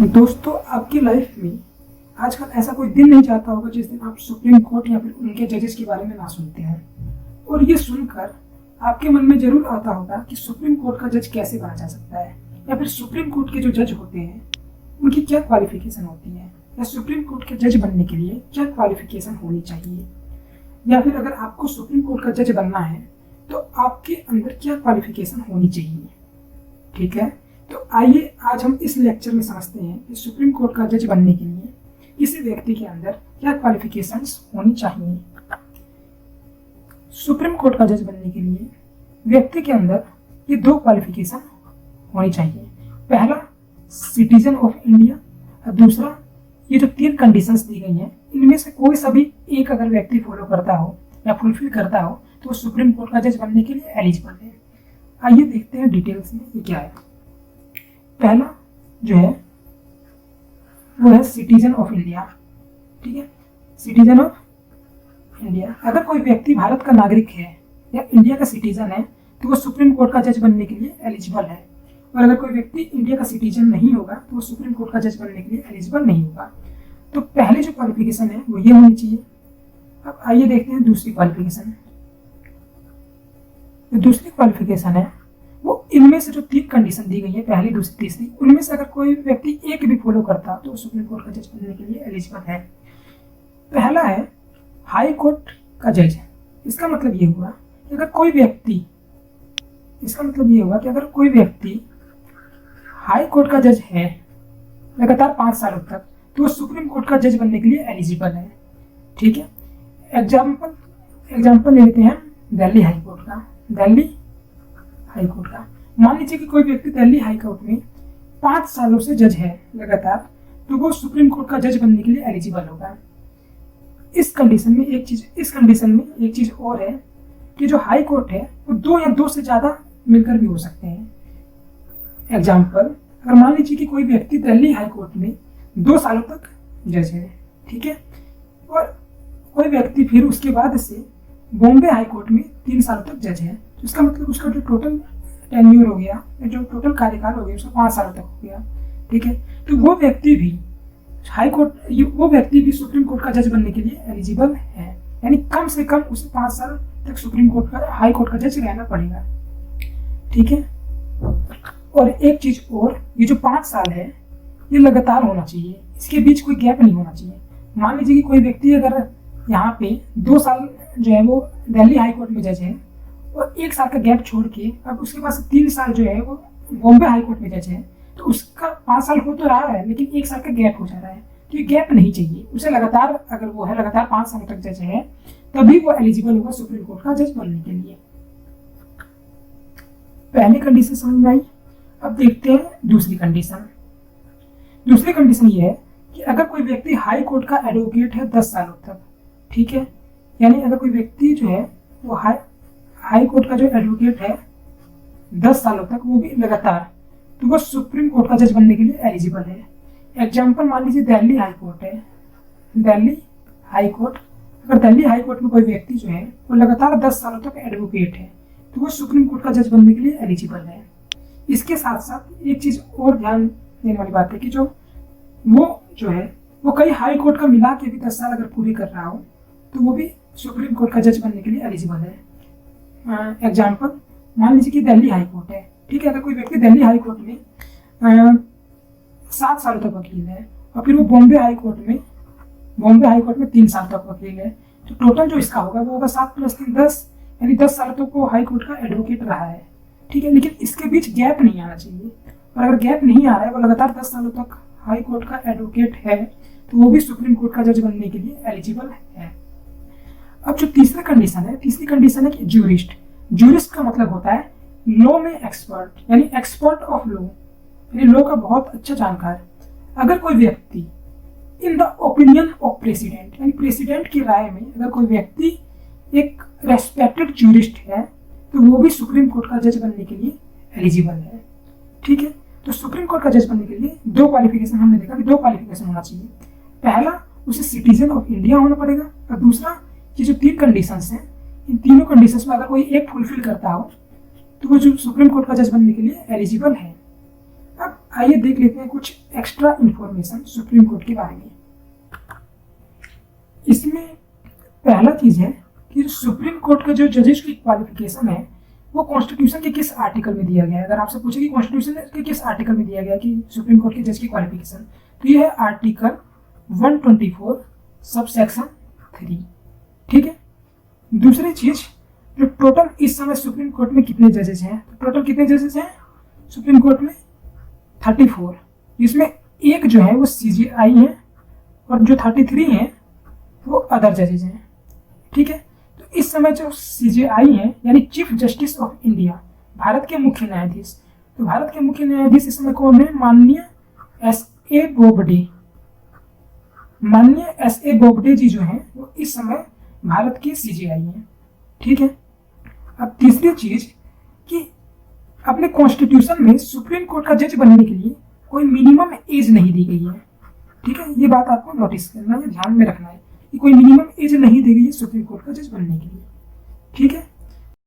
दोस्तों, आपकी लाइफ में आजकल ऐसा कोई दिन नहीं जाता होगा जिस दिन आप सुप्रीम कोर्ट या फिर उनके जजेस के बारे में ना सुनते हैं। और ये सुनकर आपके मन में जरूर आता होगा कि सुप्रीम कोर्ट का जज कैसे बना जा सकता है, या फिर सुप्रीम कोर्ट के जो जज होते हैं उनकी क्या क्वालिफिकेशन होती है, या सुप्रीम कोर्ट के जज बनने के लिए क्या क्वालिफिकेशन होनी चाहिए, या फिर अगर आपको सुप्रीम कोर्ट का जज बनना है तो आपके अंदर क्या क्वालिफिकेशन होनी चाहिए। ठीक है, तो आइए आज हम इस लेक्चर में समझते हैं कि सुप्रीम कोर्ट का जज बनने के लिए किसी व्यक्ति के अंदर क्या क्वालिफिकेशंस होनी चाहिए। सुप्रीम कोर्ट का जज बनने के लिए व्यक्ति के अंदर ये दो क्वालिफिकेशन होनी चाहिए। पहला, सिटीजन ऑफ इंडिया, और दूसरा ये जो तीन कंडीशंस दी गई हैं इनमें से कोई सा भी एक अगर व्यक्ति फॉलो करता हो या फुलफिल करता हो तो वो सुप्रीम कोर्ट का जज बनने के लिए एलिजिबल है। आइए देखते हैं डिटेल्स में ये क्या है। पहला जो है वो है सिटीजन ऑफ इंडिया। ठीक है, सिटीजन ऑफ इंडिया, अगर कोई व्यक्ति भारत का नागरिक है या इंडिया का सिटीजन है तो वो सुप्रीम कोर्ट का जज बनने के लिए एलिजिबल है। और अगर कोई व्यक्ति इंडिया का सिटीजन नहीं होगा तो वो सुप्रीम कोर्ट का जज बनने के लिए एलिजिबल नहीं होगा। तो पहली जो क्वालिफिकेशन है वो ये होनी चाहिए। अब आइए देखते हैं दूसरी क्वालिफिकेशन। दूसरी क्वालिफिकेशन है वो इनमें से जो तीन कंडीशन दी गई है, पहली दूसरी तीसरी, उनमें से अगर कोई व्यक्ति एक भी फॉलो करता तो सुप्रीम कोर्ट का जज बनने के लिए एलिजिबल है। पहला है हाई कोर्ट का जज। इसका मतलब ये हुआ कि अगर कोई व्यक्ति हाई कोर्ट का जज है लगातार 5 सालों तक तो वो सुप्रीम कोर्ट का जज बनने के लिए एलिजिबल है। ठीक है, एग्जाम्पल ले लेते हैं दिल्ली हाई कोर्ट का। मान लीजिए कि कोई व्यक्ति दिल्ली हाई कोर्ट में 5 सालों से जज है लगातार, तो वो सुप्रीम कोर्ट का जज बनने के लिए एलिजिबल होगा। इस कंडीशन में एक चीज और है कि जो हाई कोर्ट है वो 2 या 2 से ज्यादा मिलकर भी हो सकते हैं। एग्जाम्पल, अगर मान लीजिए कि कोई व्यक्ति दिल्ली हाई कोर्ट में 2 सालों तक जज है, ठीक है, और कोई व्यक्ति फिर उसके बाद से बॉम्बे हाई कोर्ट में 3 सालों तक जज है, तो इसका मतलब उसका जो टोटल टेन्योर हो गया, जो टोटल कार्यकाल हो गया उसका 5 सालों तक हो गया। ठीक है, तो वो व्यक्ति भी सुप्रीम कोर्ट का जज बनने के लिए एलिजिबल है। यानी कम से कम उसे 5 साल तक सुप्रीम कोर्ट का हाई कोर्ट का जज रहना पड़ेगा। ठीक है, और एक चीज और, ये जो 5 साल है ये लगातार होना चाहिए, इसके बीच कोई गैप नहीं होना चाहिए। मान लीजिए कि कोई व्यक्ति अगर यहाँ पे 2 साल जो है वो दिल्ली हाई कोर्ट में जज है और 1 साल का गैप छोड़ के अब उसके पास 3 साल जो है वो बॉम्बे हाई कोर्ट में जज है, तो उसका 5 साल हो तो रहा है लेकिन 1 साल का गैप हो जा रहा है। तो ये गैप नहीं चाहिए उसे। लगातार अगर वो है लगातार 5 साल तक जज है तभी वो एलिजिबल होगा सुप्रीम कोर्ट का जज बनने के लिए। पहली कंडीशन समझ में आई। अब देखते हैं दूसरी कंडीशन। दूसरी कंडीशन ये है कि अगर कोई व्यक्ति हाई कोर्ट का एडवोकेट है 10 सालों तक, ठीक है, यानी अगर कोई व्यक्ति जो है वो हाई कोर्ट का जो एडवोकेट है 10 सालों तक, वो भी लगातार, तो वो सुप्रीम कोर्ट का जज बनने के लिए एलिजिबल है। एग्जाम्पल मान लीजिए दिल्ली हाई कोर्ट है। दिल्ली हाई कोर्ट, अगर दिल्ली हाई कोर्ट में कोई व्यक्ति जो है वो लगातार 10 सालों तक एडवोकेट है तो वो सुप्रीम कोर्ट का जज बनने के लिए एलिजिबल है। इसके साथ साथ एक चीज और ध्यान देने वाली बात है कि वो कई हाई कोर्ट का मिला के भी 10 साल अगर पूरी कर रहा हो तो वो भी सुप्रीम कोर्ट का जज बनने के लिए एलिजिबल है। एग्जाम्पल, मान लीजिए कि दिल्ली हाई कोर्ट है, ठीक है, अगर कोई व्यक्ति दिल्ली हाई कोर्ट में 7 सालों तक वकील है और फिर वो बॉम्बे हाई कोर्ट में 3 साल तक वकील है, तो टोटल जो इसका होगा वो होगा 7 + 3 10, यानी 10 साल तक वो हाई कोर्ट का एडवोकेट रहा है। ठीक है, लेकिन इसके बीच गैप नहीं आना चाहिए, और अगर गैप नहीं आ रहा है, वो लगातार 10 सालों तक हाई कोर्ट का एडवोकेट है, तो वो भी सुप्रीम कोर्ट का जज बनने के लिए एलिजिबल है। अब जो तीसरी कंडीशन है कि ज्यूरिस्ट का मतलब होता है लॉ में एक्सपर्ट, यानी एक्सपर्ट ऑफ लॉ, यानी लॉ का बहुत अच्छा जानकार। अगर कोई व्यक्ति in the opinion of president, यानी प्रेसिडेंट की राय में अगर कोई व्यक्ति एक रेस्पेक्टेड ज्यूरिस्ट है तो वो भी सुप्रीम कोर्ट का जज बनने के लिए एलिजिबल है। ठीक है, तो सुप्रीम कोर्ट का जज बनने के लिए 2 क्वालिफिकेशन हमने देखा कि 2 क्वालिफिकेशन होना चाहिए। पहला, उसे सिटीजन ऑफ इंडिया होना पड़ेगा, और दूसरा ये जो 3 कंडीशंस हैं इन तीनों कंडीशंस में अगर कोई एक फुलफिल करता हो तो वो जो सुप्रीम कोर्ट का जज बनने के लिए एलिजिबल है। अब आइए देख लेते हैं कुछ एक्स्ट्रा इंफॉर्मेशन सुप्रीम कोर्ट के बारे में। इसमें पहला चीज है कि सुप्रीम कोर्ट का जो जजेस की क्वालिफिकेशन है वो कॉन्स्टिट्यूशन के किस आर्टिकल में दिया गया है। अगर आपसे पूछे कि कॉन्स्टिट्यूशन के किस आर्टिकल में दिया गया कि सुप्रीम कोर्ट के जज की क्वालिफिकेशन, तो ये है आर्टिकल 124 सब सेक्शन 3। ठीक है। दूसरी चीज, जो टोटल इस समय सुप्रीम कोर्ट में कितने जजेस हैं, टोटल कितने जजेस हैं सुप्रीम कोर्ट में? 34। इसमें एक जो है वो CJI है और जो 33 हैं वो अदर जजेस हैं। ठीक है। तो इस समय जो CJI है यानी chief justice of India, Bharat के मुख्य न्यायाधीश, तो भारत के मुख्य न्यायाधीश इस समय कौन है? माननीय S.A. बोबडे। माननीय S.A. बोबडे जी जो हैं वो इस समय भारत के CJI हैं। ठीक है। अब तीसरी चीज कि अपने कॉन्स्टिट्यूशन में सुप्रीम कोर्ट का जज बनने के लिए कोई मिनिमम एज नहीं दी गई है। ठीक है। ये बात आपको नोटिस करना है, ध्यान में रखना है कि कोई मिनिमम एज नहीं दी गई है सुप्रीम कोर्ट का जज बनने के लिए। ठीक है।